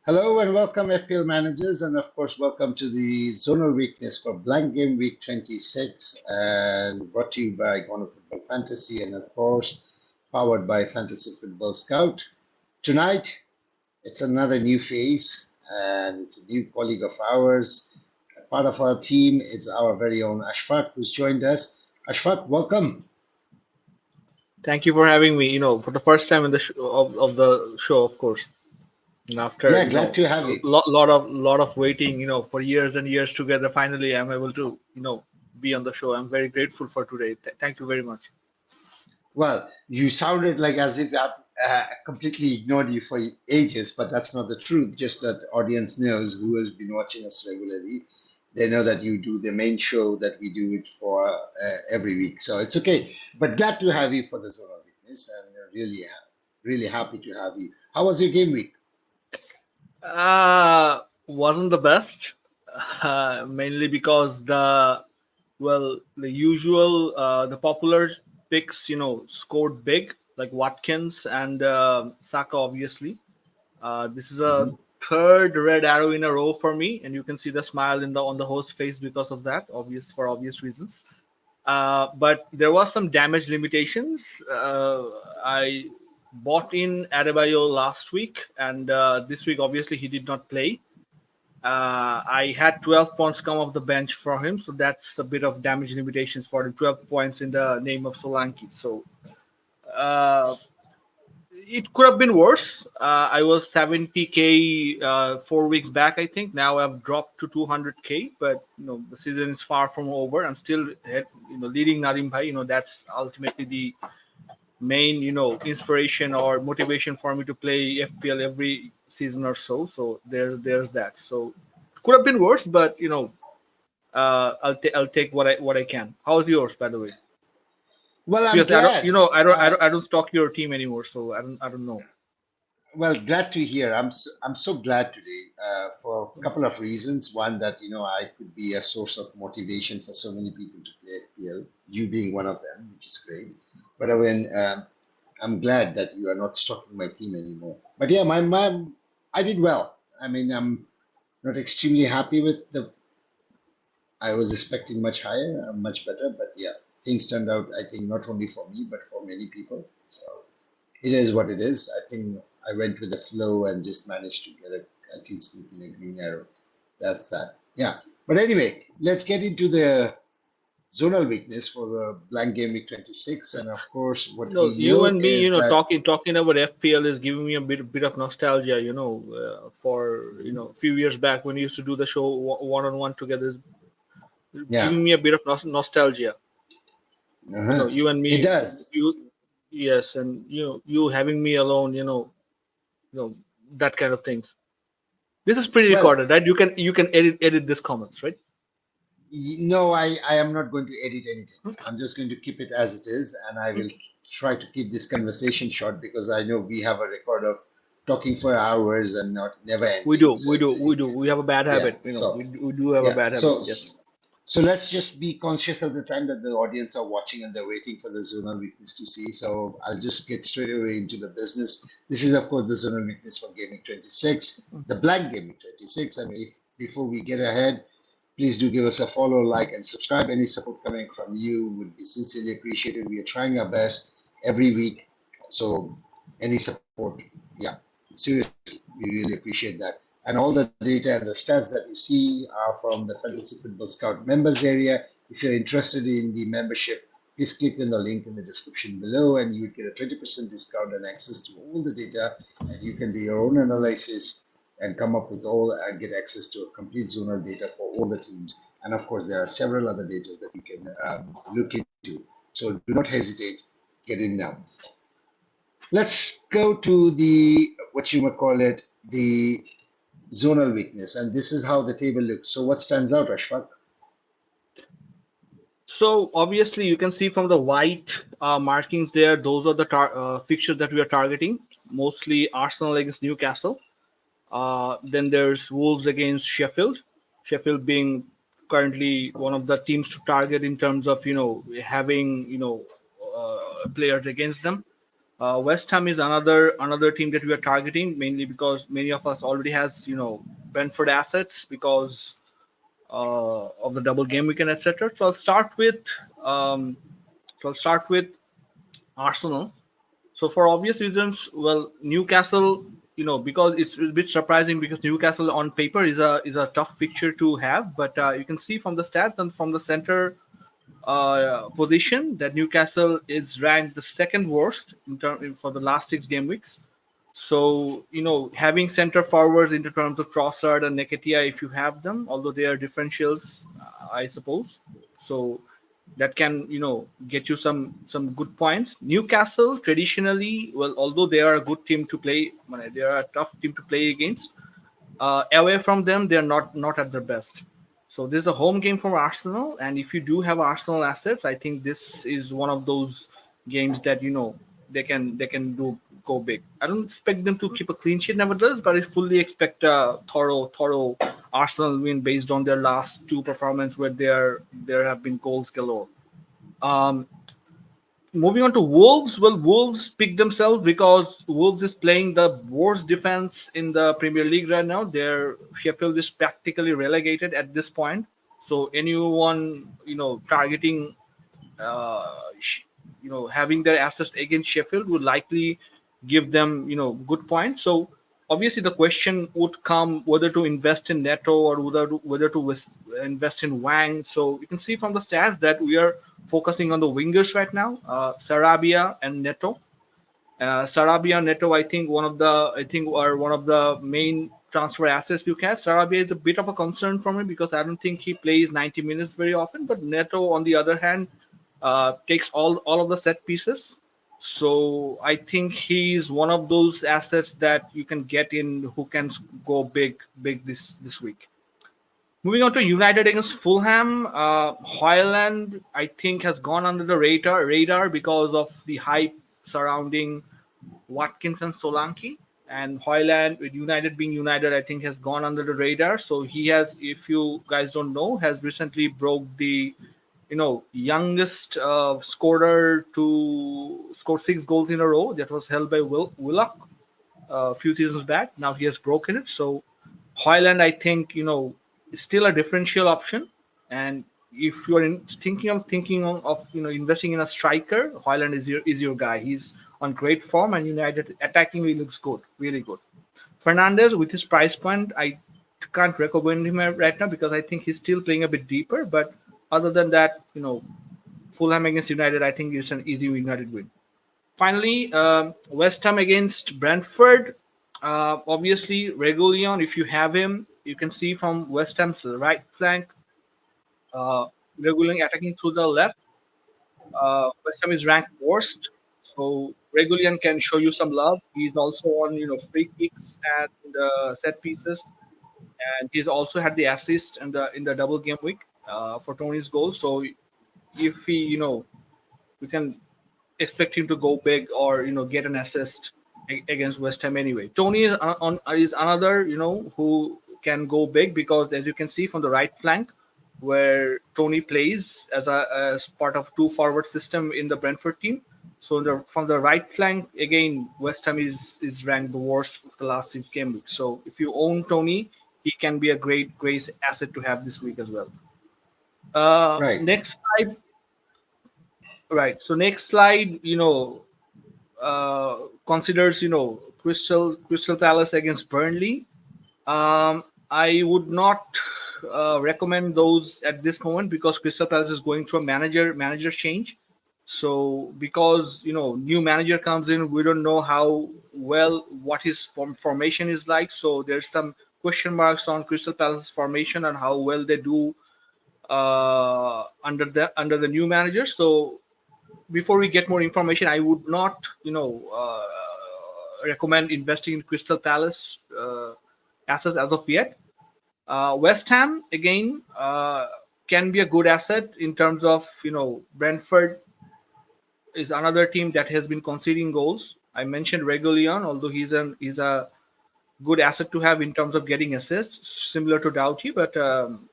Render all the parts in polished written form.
Hello and welcome FPL managers, and of course welcome to the zonal weakness for blank game week 26, and brought to you by Corner Football Fantasy, and of course powered by Fantasy Football Scout. Tonight it's another new face, and it's a new colleague of ours, part of our team. It's our very own Ashfaq who's joined us. Ashfaq, welcome. Thank you for having me. For the first time in the of the show, of course. And after Yeah, glad to have you. lot of waiting, for years and years together, finally I'm able to be on the show. I'm very grateful for today. Thank you very much. Well, you sounded like as if I've completely ignored you for ages, but that's not the truth. Just that audience knows, who has been watching us regularly, they know that you do the main show, that we do it for every week. So it's okay. But glad to have you for the Zone of Weakness, and really happy to have you. How was your game week? Wasn't the best, mainly because the usual the popular picks scored big, like Watkins and Saka, obviously. This is a Mhm. third red arrow in a row for me, and you can see the smile on the host face because of that, for obvious reasons. But there was some damage limitations. I bought in Adebayo last week, and this week obviously he did not play. I had 12 points come off the bench for him, so that's a bit of damage limitations for him. 12 points in the name of Solanke. So uh, it could have been worse. I was 70K 4 weeks back, I think. Now I've dropped to 200K, but the season is far from over. I'm still leading Nadim Bhai. That's ultimately the main inspiration or motivation for me to play FPL every season or so. So there's that. So could have been worse, but I'll take what I can. How's yours, by the way? Well, I'm Because I don't glad. I don't stock your team anymore, so I don't know. Well, glad to hear. I'm so glad today for a couple of reasons. One, that I could be a source of motivation for so many people to play FPL. You being one of them, which is great. But I'm glad that you are not stocking my team anymore. But yeah, I did well. I mean, I'm not extremely happy with the. I was expecting much higher, much better. But yeah, things turned out, I think, not only for me but for many people. So it is what it is. I think I went with the flow and just managed to get a clean sleep in a green arrow. That's that. Yeah. But anyway, let's get into the zonal weakness for the blank game week 26. And of course, what we You know and me, is that, talking about FPL is giving me a bit of nostalgia. For a few years back when we used to do the show one on one together, yeah, giving me a bit of nostalgia. uh-huh, You and it me, does. yes, and you having me alone. You know that kind of things. This is Well, pre-recorded, right? You can edit this comments, right? no, I am not going to edit anything. I'm just going to keep it as it is. And I will try to keep this conversation short because I know we have a record of talking for hours and not never We ending. do, So we do, we do. it's We have a bad yeah. habit. So We do have a yeah. bad habit. So Yes. so let's just be conscious of the time that the audience are watching and they're waiting for the zonal weakness to see. So I'll just get straight away into the business. This is of course the zonal weakness for gaming 26, the blank gaming 26. And if before we get ahead, please do give us a follow, like, and subscribe. Any support coming from you would be sincerely appreciated. We are trying our best every week. So any support, yeah, seriously, we really appreciate that. And all the data and the stats that you see are from the Fantasy Football Scout members area. If you're interested in the membership, please click on the link in the description below and you would get a 20% discount and access to all the data. And you can do your own analysis and come up with all and get access to a complete zonal data for all the teams. And of course, there are several other data that you can look into. So do not hesitate, get in now. Let's go to the, what you might call it, the zonal weakness. And this is how the table looks. So what stands out, Ashfaq? So obviously, you can see from the white markings there, those are the fixtures that we are targeting. Mostly Arsenal against Newcastle. Then there's Wolves against Sheffield. Sheffield being currently one of the teams to target in terms of having players against them. West Ham is another team that we are targeting, mainly because many of us already has Brentford assets because of the double game weekend, etc. Um, so I'll start with Arsenal. So for obvious reasons, well, Newcastle, because it's a bit surprising because Newcastle on paper is a tough fixture to have, but you can see from the stats and from the center position that Newcastle is ranked the second worst for the last 6 game weeks. So having center forwards in terms of Trossard and Nketiah, if you have them, although they are differentials, I suppose. So that can get you some good points. Newcastle traditionally, well, although they are a good team to play, they are a tough team to play against. Away from them, they're not at their best. So this is a home game for Arsenal, and if you do have Arsenal assets, I think this is one of those games that they can do go big. I don't expect them to keep a clean sheet, nevertheless, but I fully expect a thorough Arsenal win based on their last two performances where there have been goals galore. Um, Moving on to Wolves, well, Wolves picked themselves because Wolves is playing the worst defense in the Premier League right now. Their Sheffield is practically relegated at this point. So anyone targeting having their assets against Sheffield would likely give them good points. So obviously the question would come whether to invest in Neto or whether to invest in Wang. So you can see from the stats that we are focusing on the wingers right now, Sarabia and Neto. Sarabia and Neto, I think are one of the main transfer assets you can. Sarabia is a bit of a concern for me because I don't think he plays 90 minutes very often. But Neto, on the other hand, takes all of the set pieces. So I think he's one of those assets that you can get in who can go big this week. Moving on to United against Fulham, Hoyland I think has gone under the radar because of the hype surrounding Watkins and Solanke. And Hoyland, with United being United, I think has gone under the radar. So he has, if you guys don't know, has recently broke the youngest scorer to score 6 goals in a row. That was held by Willock a few seasons back. Now he has broken it. So Hoyland, I think, is still a differential option. And if you're thinking of investing in a striker, Hoyland is your guy. He's on great form, and United attackingly looks good, really good. Fernandez, with his price point, I can't recommend him right now because I think he's still playing a bit deeper. But other than that, Fulham against United, I think it's an easy United win. Finally, West Ham against Brentford. Obviously, Regulion, if you have him, you can see from West Ham's right flank, uh, Regulion attacking through the left. West Ham is ranked worst, so Regulion can show you some love. He's also on free kicks and set pieces, and he's also had the assist in the double game week for Tony's goal. So if he we can expect him to go big or get an assist against West Ham anyway. Tony is another who can go big because as you can see from the right flank where Tony plays as part of two forward system in the Brentford team. So from the right flank again, West Ham is ranked the worst of the last 6 game weeks. So if you own Tony, he can be a great asset to have this week as well. Right. Next slide. Right. So next slide, considers Crystal Palace against Burnley. I would not recommend those at this moment because Crystal Palace is going through a manager change. So because new manager comes in, we don't know how well what his formation is like. So there's some question marks on Crystal Palace's formation and how well they do under the new manager. So before we get more information, I would not, recommend investing in Crystal Palace assets as of yet. West Ham again can be a good asset in terms of Brentford is another team that has been conceding goals. I mentioned Regulion, although he's a good asset to have in terms of getting assists, similar to Doughty, but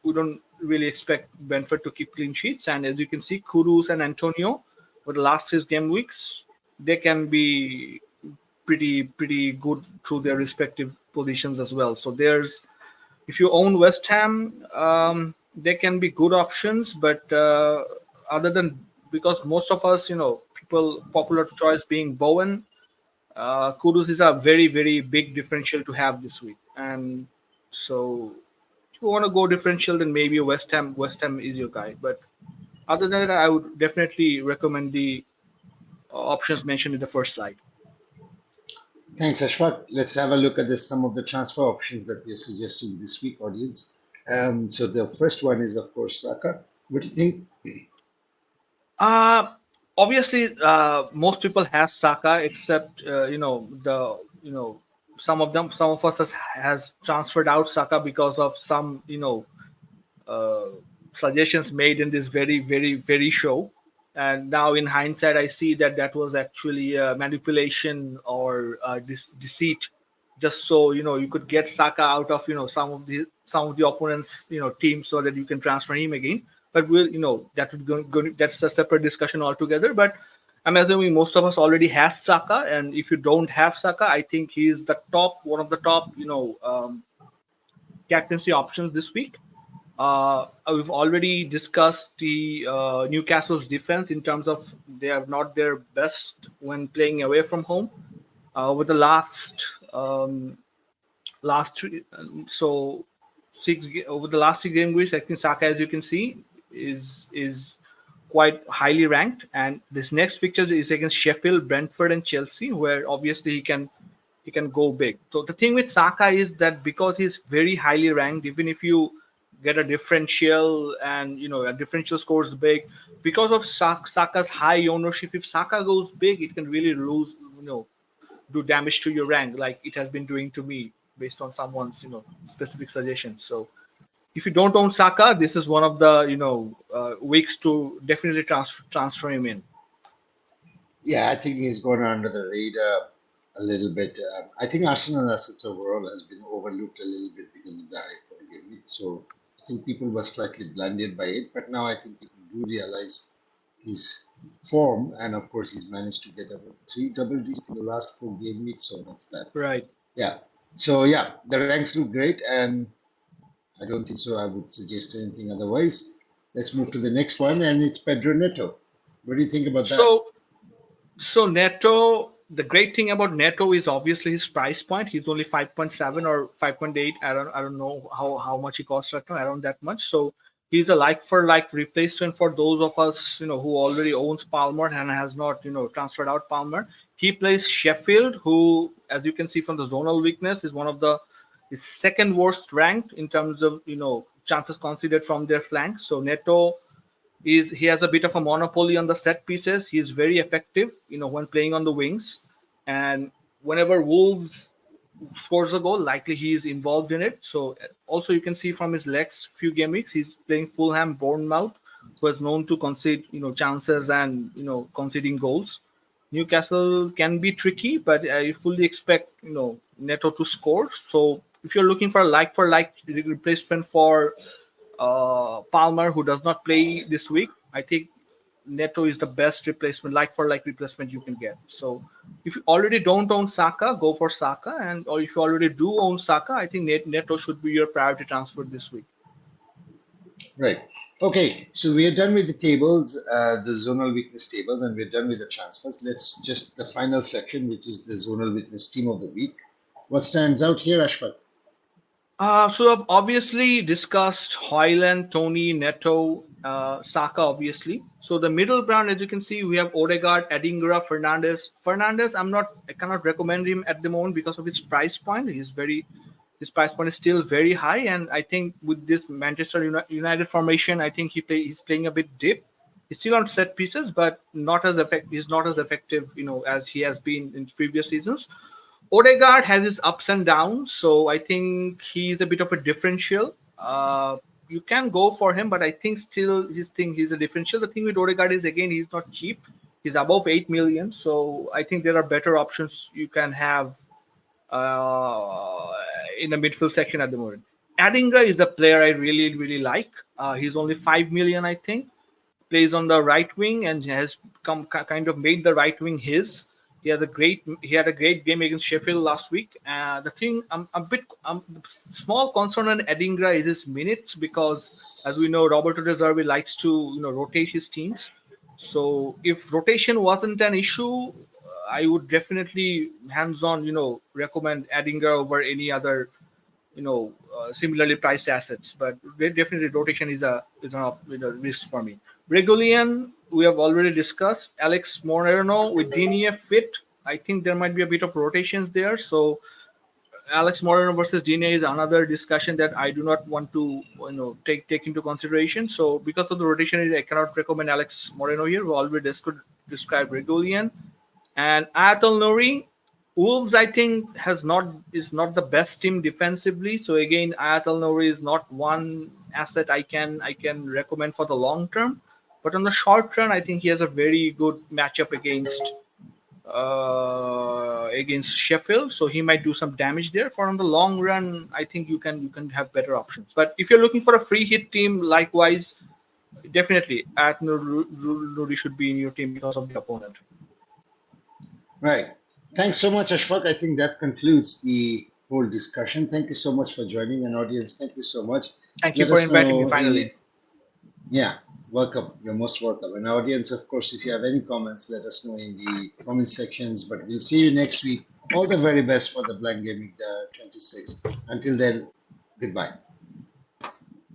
we don't really expect Brentford to keep clean sheets. And as you can see, Kudus and Antonio for the last 6 game weeks, they can be pretty good through their respective positions as well. So there's, if you own West Ham, they can be good options, but other than, because most of us, people popular choice being Bowen, Kudus is a very big differential to have this week, and so if you want to go differential, then maybe West Ham is your guy. But other than that, I would definitely recommend the options mentioned in the first slide. Thanks, Ashfaq. Let's have a look at some of the transfer options that we are suggesting this week, audience. So the first one is, of course, Saka. What do you think? Obviously, most people have Saka, except some of us has transferred out Saka because of some uh, suggestions made in this very show. And now in hindsight, I see that that was actually manipulation or deceit, just so you could get Saka out of some of the opponents teams, so that you can transfer him again. But that would that's a separate discussion altogether. But I'm assuming most of us already has Saka, and if you don't have Saka, I think he's one of the top captaincy options this week. We've already discussed the Newcastle's defense in terms of they are not their best when playing away from home. Over the last three, so over the last 6 game weeks, I think Saka, as you can see, is quite highly ranked. And this next fixture is against Sheffield, Brentford, and Chelsea, where obviously he can go big. So the thing with Saka is that because he's very highly ranked, even if you get a differential and a differential scores big, because of Saka's high ownership, if Saka goes big, it can really do damage to your rank, like it has been doing to me based on someone's specific suggestions. So if you don't own Saka, this is one of the weeks to definitely transfer him in. Yeah, I think he's gone under the radar a little bit. I think Arsenal assets overall has been overlooked a little bit because of the hype for the game week. So I think people were slightly blinded by it, but now I think people do realize his form, and of course he's managed to get about 3 double digits in the last 4 game weeks. So that's that. Right. Yeah. So yeah, the ranks look great, and I don't think so I would suggest anything otherwise. Let's move to the next one, and it's Pedro Neto. What do you think about that? So Neto, the great thing about Neto is obviously his price point. He's only 5.7 or 5.8. I don't know how much he costs right now. Around that much. So he's a like for like replacement for those of us who already owns Palmer and has not transferred out Palmer. He plays Sheffield, who, as you can see from the zonal weakness, is one of the is second worst ranked in terms of chances conceded from their flanks. So Neto he has a bit of a monopoly on the set pieces. He's very effective, when playing on the wings, and whenever Wolves scores a goal, likely he is involved in it. So also you can see from his next few game weeks, he's playing Fulham, Bournemouth, who is known to concede chances and conceding goals. Newcastle can be tricky, but I fully expect Neto to score. So if you're looking for a like replacement for Palmer, who does not play this week, I think Neto is the best replacement, like for like replacement you can get. So if you already don't own Saka, go for Saka, or if you already do own Saka, I think Neto should be your priority transfer this week. Right. Okay. So we are done with the tables, the zonal weakness table, and we're done with the transfers. Let's just the final section, which is the zonal weakness team of the week. What stands out here, Ashfaq? So I've obviously discussed Højlund, Tony, Neto, Saka, obviously. So the middle ground, as you can see, we have Odegaard, Adingra, Fernandes. Fernandes, I cannot recommend him at the moment because of his price point. His price point is still very high, and I think with this Manchester United formation, I think he's playing a bit deep. He's still on set pieces, but he's not as effective, as he has been in previous seasons. Odegaard has his ups and downs, so I think he's a bit of a differential. You can go for him, but I think still he's a differential. The thing with Odegaard is, again, he's not cheap. He's above 8 million, so I think there are better options you can have in the midfield section at the moment. Adingra is a player I really like. He's only 5 million, I think. Plays on the right wing and has kind of made the right wing his. He had a great game against Sheffield last week. The thing I'm a bit small concern on Edingra is his minutes, because as we know, Roberto De Zerbi likes to rotate his teams. So if rotation wasn't an issue, I would definitely hands on recommend Edingra over any other similarly priced assets. But definitely rotation is an risk for me. Regulian, we have already discussed. Alex Moreno with DNF fit, I think there might be a bit of rotations there. So Alex Moreno versus DNA is another discussion that I do not want to take into consideration. So because of the rotation, I cannot recommend Alex Moreno here. We already described Regulian. And Ayatul Nuri, Wolves, I think, is not the best team defensively. So again, Ayatul Nuri is not one asset I can recommend for the long term. But on the short run, I think he has a very good matchup against Sheffield, so he might do some damage there. For on the long run, I think you can have better options. But if you're looking for a free hit team, likewise, definitely Ayatul Nuri should be in your team because of the opponent. Right. Thanks so much, Ashfaq. I think that concludes the whole discussion. Thank you so much for joining, an audience. Thank you so much. Thank you for inviting me finally. Yeah, welcome. You're most welcome. And audience, of course, if you have any comments, let us know in the comment sections. But we'll see you next week. All the very best for the Blank Gaming 26. Until then, goodbye.